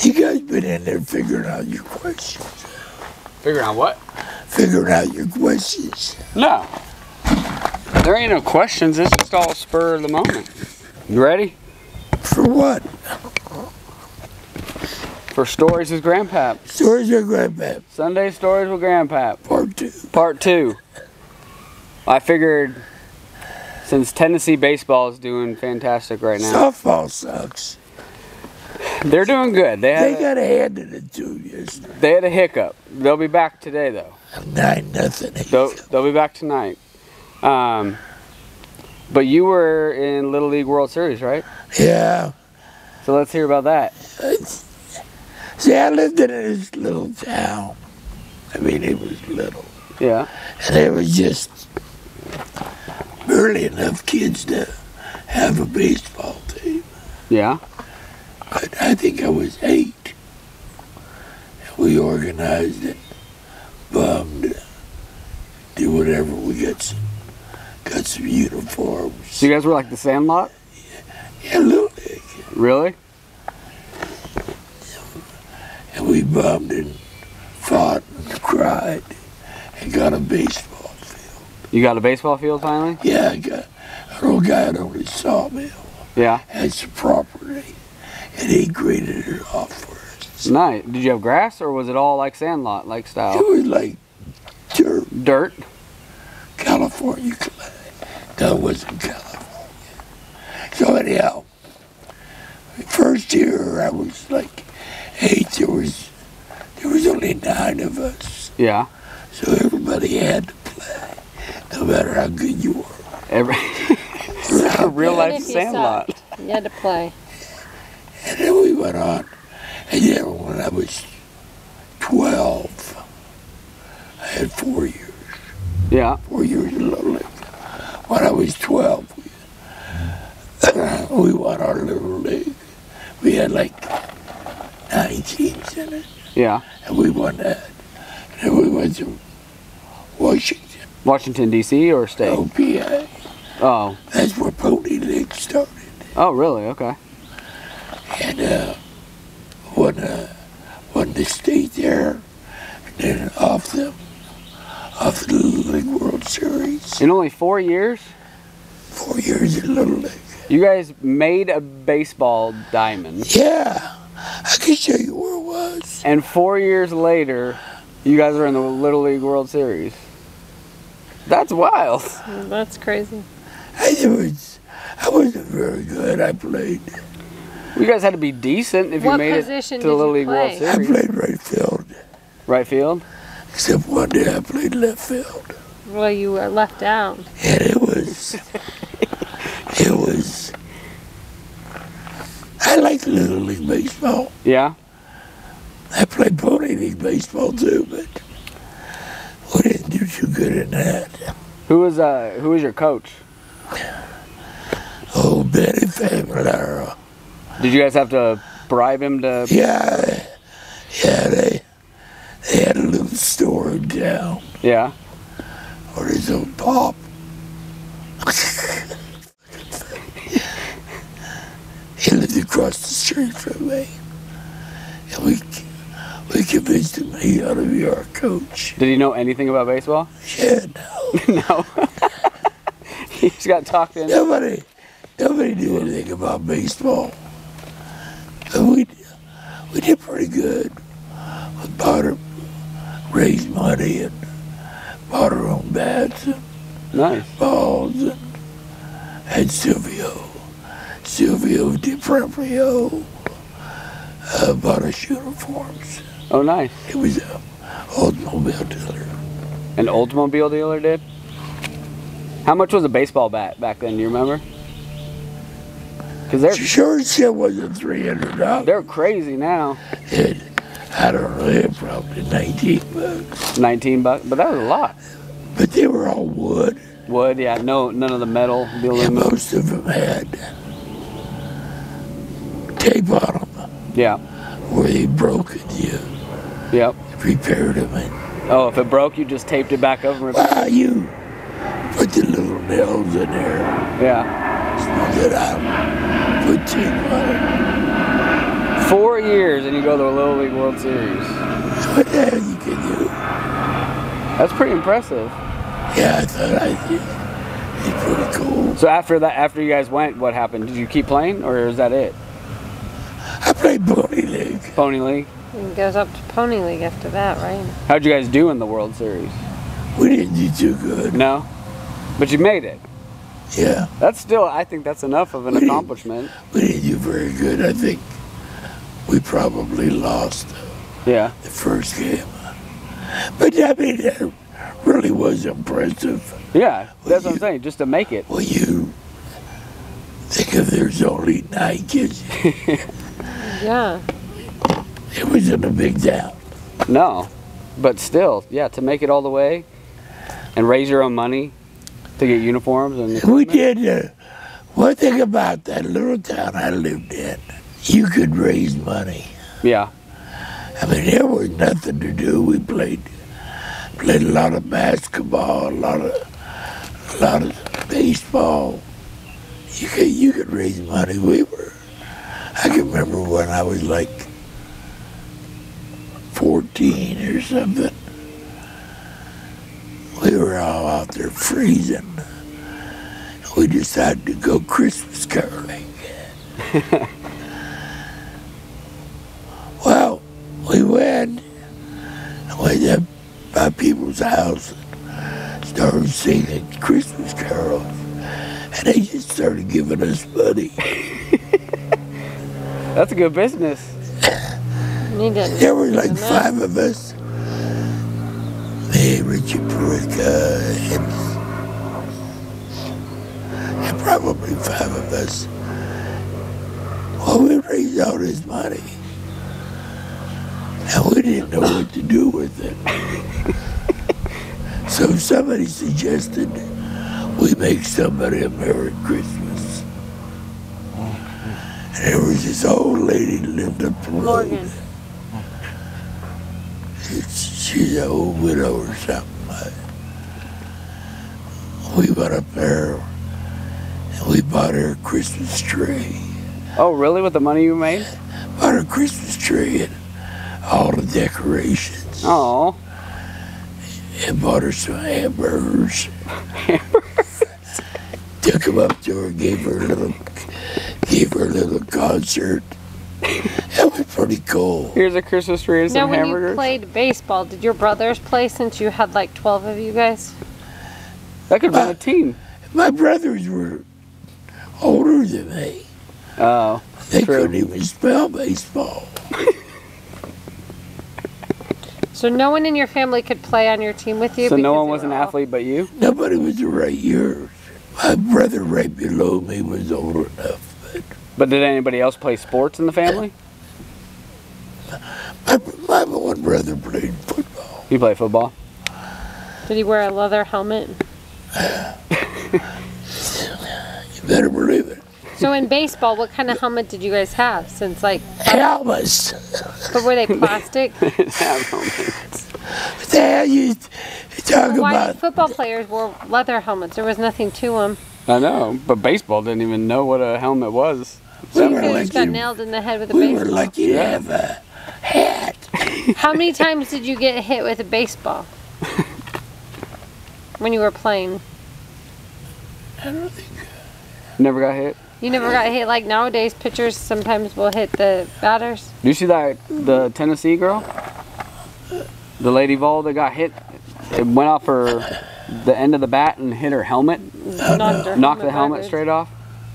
You guys been in there figuring out your questions. Figuring out what? Figuring out your questions. No. There ain't no questions. It's just all spur of the moment. You ready? For what? For Stories with Grandpap. Stories with Grandpap. Sunday Stories with Grandpap. Part 2. Part 2. I figured since Tennessee baseball is doing fantastic right now. Softball sucks. They're doing good. They got handed it to them yesterday. They had a hiccup. They'll be back today though. 9-0. They'll be back tonight. But you were in Little League World Series, right? Yeah. So let's hear about that. See, I lived in this little town. I mean, it was little. Yeah. And there was just barely enough kids to have a baseball team. Yeah. But I think I was 8. And we organized it, bummed, did whatever. We got some uniforms. So you guys were like the Sandlot? Yeah, Little League. Really? And we bummed and fought and cried and got a baseball field. You got a baseball field finally? Yeah, I got an old guy that owned a sawmill. Yeah. Had some property, and he graded it off for us. Nice. Did you have grass, or was it all like Sandlot, like style? It was like dirt. Dirt? California clay. No, it wasn't California. So anyhow, first year I was like 8. There was only 9 of us. Yeah. So everybody had to play, no matter how good you were. It's a real life Sandlot. You had to play. And then we went on. And then when I was 12, I had 4 years. Yeah. 4 years in Little League. When I was 12, we won our Little League. We had like 9 teams in it. Yeah. And we won that. And then we went to Washington. Washington, D.C. or state? PA. Oh. That's where Pony League started. Oh, really? Okay. And won the state there. And then off the Little League World Series. In only 4 years? 4 years in Little League. You guys made a baseball diamond. Yeah. I can show you where it was. And 4 years later, you guys are in the Little League World Series. That's wild. That's crazy. I wasn't very good. I played. You guys had to be decent if you made it to the Little League World Series. I played right field. Right field? Except one day I played left field. Well, you were left out. And it was, I like Little League Baseball. Yeah? I played Pony League Baseball too, but we didn't do too good in that. Who was your coach? Oh, Benny Familaro. Did you guys have to bribe him to... Yeah, they had a little store in town. Yeah. Or his own pop. He lived across the street from me. And we convinced him he ought to be our coach. Did he know anything about baseball? Yeah, no. No. He just got talked in. Nobody knew anything about baseball. But we did pretty good. We bought her, raised money and bought our own bats and Nice. balls and had Silvio DiProprio bought us uniforms. Oh, nice. It was an Oldsmobile dealer. An Oldsmobile dealer did? How much was a baseball bat back then, do you remember? Because they're... Sure as shit wasn't $300. They're crazy now. I don't know, they're probably 19 bucks. 19 bucks? But that was a lot. But they were all wood. Wood, yeah. No, none of the metal. The And aluminum. most of them had tape on them. Yeah. Where they broke it, you Yep. repaired them. Oh, if it broke, you just taped it back over. You put the little nails in there, Yeah. smooth it out, put tape on it, 4 years and you go to the Little League World Series. What the hell you can do? That's pretty impressive. Yeah, I thought I did. It's pretty cool. So after that, after you guys went, what happened? Did you keep playing, or is that it? I played Pony League. Pony League? It goes up to Pony League after that, right? How'd you guys do in the World Series? We didn't do too good. No? But you made it. Yeah. That's still, I think that's enough of an accomplishment. We didn't do very good. I think we probably lost Yeah. the first game. But I mean, that really was impressive. Yeah, that's what I'm saying, just to make it. Well, you think if there's only 9 kids, Yeah. it wasn't a big town. No, but still, yeah, to make it all the way and raise your own money to get uniforms and We did. One thing about that little town I lived in, you could raise money. yeah, I mean, there was nothing to do. We played a lot of basketball, a lot of baseball. You could raise money. I can remember when I was like 14 or something. We were all out there freezing. We decided to go Christmas caroling. Well, we went up by people's house and started singing Christmas carols. And they just started giving us money. that's a good business. You didn't. There were like 5 of us. Me, Richie Perica, and probably 5 of us. Well, we raised all this money. And we didn't know what to do with it. So somebody suggested we make somebody a Merry Christmas. And there was this old lady that lived up the road. Morgan. She's an old widow or something. We went up there and we bought her a Christmas tree. Oh, really? With the money you made? Bought her a Christmas tree and all the decorations. Oh. And bought her some hamburgers. Took them up to her, gave her a little concert. That was pretty cool. Here's a Christmas tree and Now, some when hamburgers. you played baseball, did your brothers play since you had like 12 of you guys? That could have been a team. My brothers were older than me. Oh, They true. couldn't even spell baseball. So no one in your family could play on your team with you? So no because one they was were an all- athlete but you? Nobody was the right years. My brother right below me was old enough. But did anybody else play sports in the family? My one brother played football. You play football? Did he wear a leather helmet? You better believe it. So in baseball, what kind of helmet did you guys have? Since like, Helmets. but were they plastic? What the hell you talk Why about? did football players wore leather helmets? There was nothing to them. I know, but baseball didn't even know what a helmet was. We You were could have just got lucky. nailed in the head with a We were baseball. lucky to have a hat. How many times did you get hit with a baseball? When you were playing? I don't think. Never got hit? You never got hit like nowadays pitchers sometimes will hit the batters? Do you see the Tennessee girl? The lady Vol that got hit? It went off the end of the bat and hit her helmet. Knocked the helmet backwards. straight off.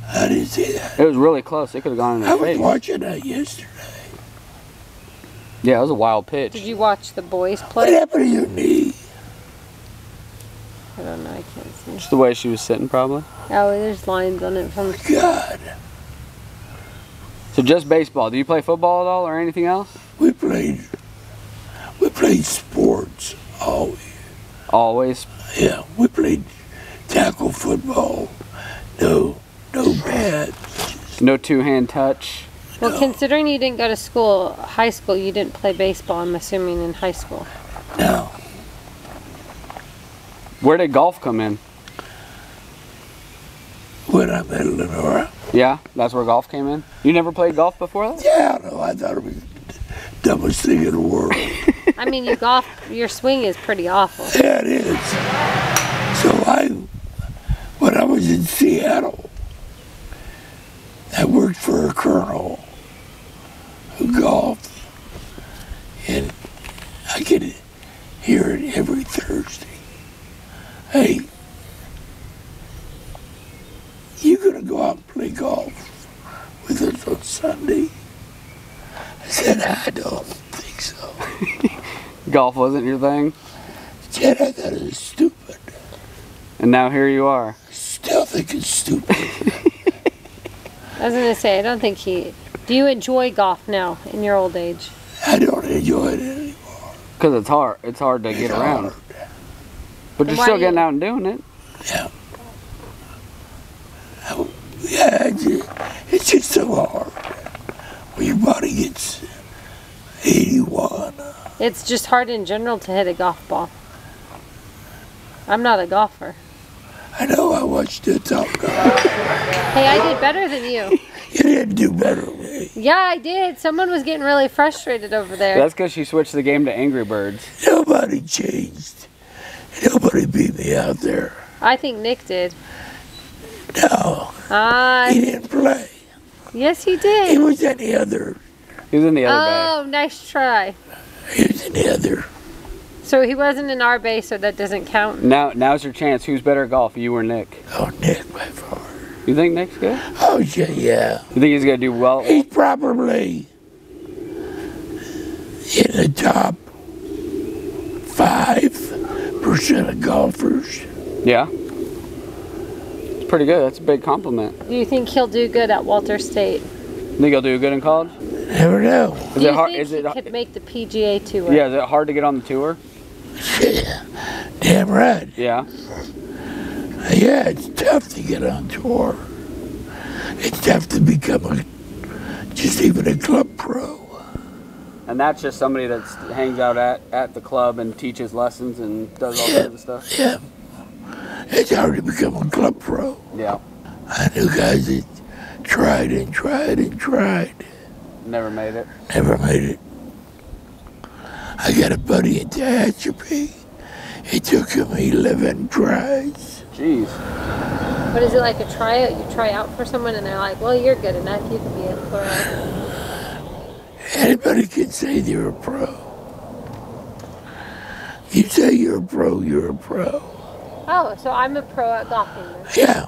I didn't see that. It was really close. It could have gone in I her was face. watching that yesterday. Yeah, it was a wild pitch. Did you watch the boys What play? happened to your knee? I don't know, I can't see. Just the way she was sitting, probably. Oh, there's lines on it from. God, So just baseball. Do you play football at all or anything else? we played sports always. Always. Yeah, we played tackle football. No pads. No two-hand touch. Well, considering you didn't go to school, high school, you didn't play baseball, I'm assuming, in high school. No, Where did golf come in? when I met Lenora, Yeah, that's where golf came in. You never played golf before that? Yeah, no, I thought it was the dumbest thing in the world. I mean, you golf, your swing is pretty awful. Yeah, it is. So when I was in Seattle, I worked for a colonel who golfed, and I could hear it every Thursday. Hey, you gonna go out and play golf with us on Sunday? I said, I don't think so. Golf wasn't your thing? Jen, I thought it was stupid. And now here you are. Still think it's stupid. I was gonna say, I don't think do you enjoy golf now in your old age? I don't enjoy it anymore. Because it's hard. It's hard to get around. Hard. But you're still getting out and doing it. Yeah. Yeah, it's just so hard. When your body gets 81. It's just hard in general to hit a golf ball. I'm not a golfer. I know, I watched the Top Gun. Hey, I did better than you. You didn't do better than me. Yeah, I did. Someone was getting really frustrated over there. That's because she switched the game to Angry Birds. Nobody changed. Nobody beat me out there. I think Nick did. No, he didn't play. Yes, he He did. was in the other. He was in the other bag. Oh, nice try. He was in the other. So he wasn't in our base, so that doesn't count. Now's your chance. Who's better at golf, you or Nick? Oh, Nick, by far. You think Nick's good? Oh, yeah. You think he's going to do well? He's probably in the top 5% of golfers. Yeah. It's pretty good. That's a big compliment. Do you think he'll do good at Walter State? Think he'll do good in college? Never know. Is Do it you hard? think Is it? he could make the PGA Tour? Yeah. Is it hard to get on the tour? Damn right. Yeah. Yeah, it's tough to get on tour. It's tough to become just even a club pro. And that's just somebody that hangs out at the club and teaches lessons and does all kinds of stuff. Yeah. It's hard to become a club pro. Yeah. I knew guys that tried and tried and tried. Never made it. Never made it. I got a buddy in Tehachapi. It took him 11 tries. Jeez. What is it like a tryout? You try out for someone and they're like, well, you're good enough. You can be a pro. Anybody can say they're a pro. If you say you're a pro, you're a pro. Oh, so I'm a pro at golfing then. Yeah.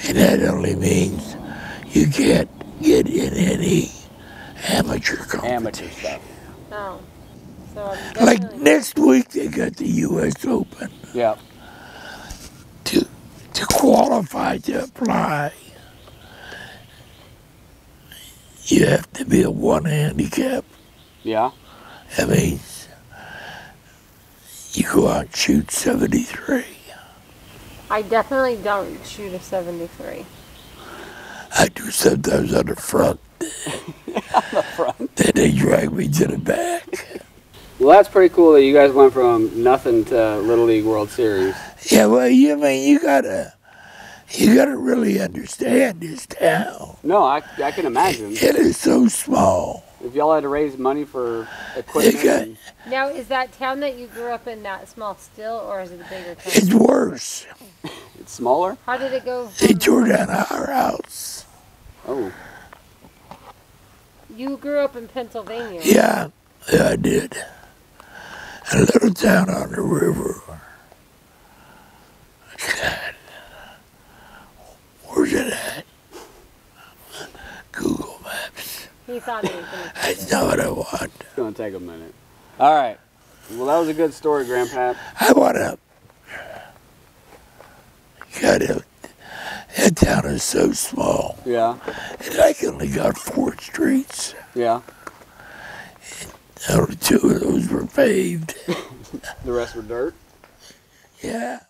And that only means you can't get in any amateur competition. Amateur stuff. Oh. So I'm Like definitely... next week they got the U.S. Open. Yeah. To qualify to apply, you have to be a 1 handicap. Yeah. That means you go out and shoot 73. I definitely don't shoot a 73. I do sometimes on the front. On the front. Then they drag me to the back. Well, that's pretty cool that you guys went from nothing to Little League World Series. Yeah, well, you gotta really understand this town. No, I can imagine. It is so small. If y'all had to raise money for equipment. and- Now, is that town that you grew up in that small still, or is it a bigger town? It's worse. It's smaller? How did it go? They tore down our house. Oh. You grew up in Pennsylvania. Yeah, I did. A little town on the river. God. Where's it at? Google Maps. He thought he was going to. That's not what I want. It's going to take a minute. All right. Well, that was a good story, Grandpap. I want to. God, that town is so small. Yeah. And I only got 4 streets. Yeah. Only 2 of those were paved. The rest were dirt? Yeah.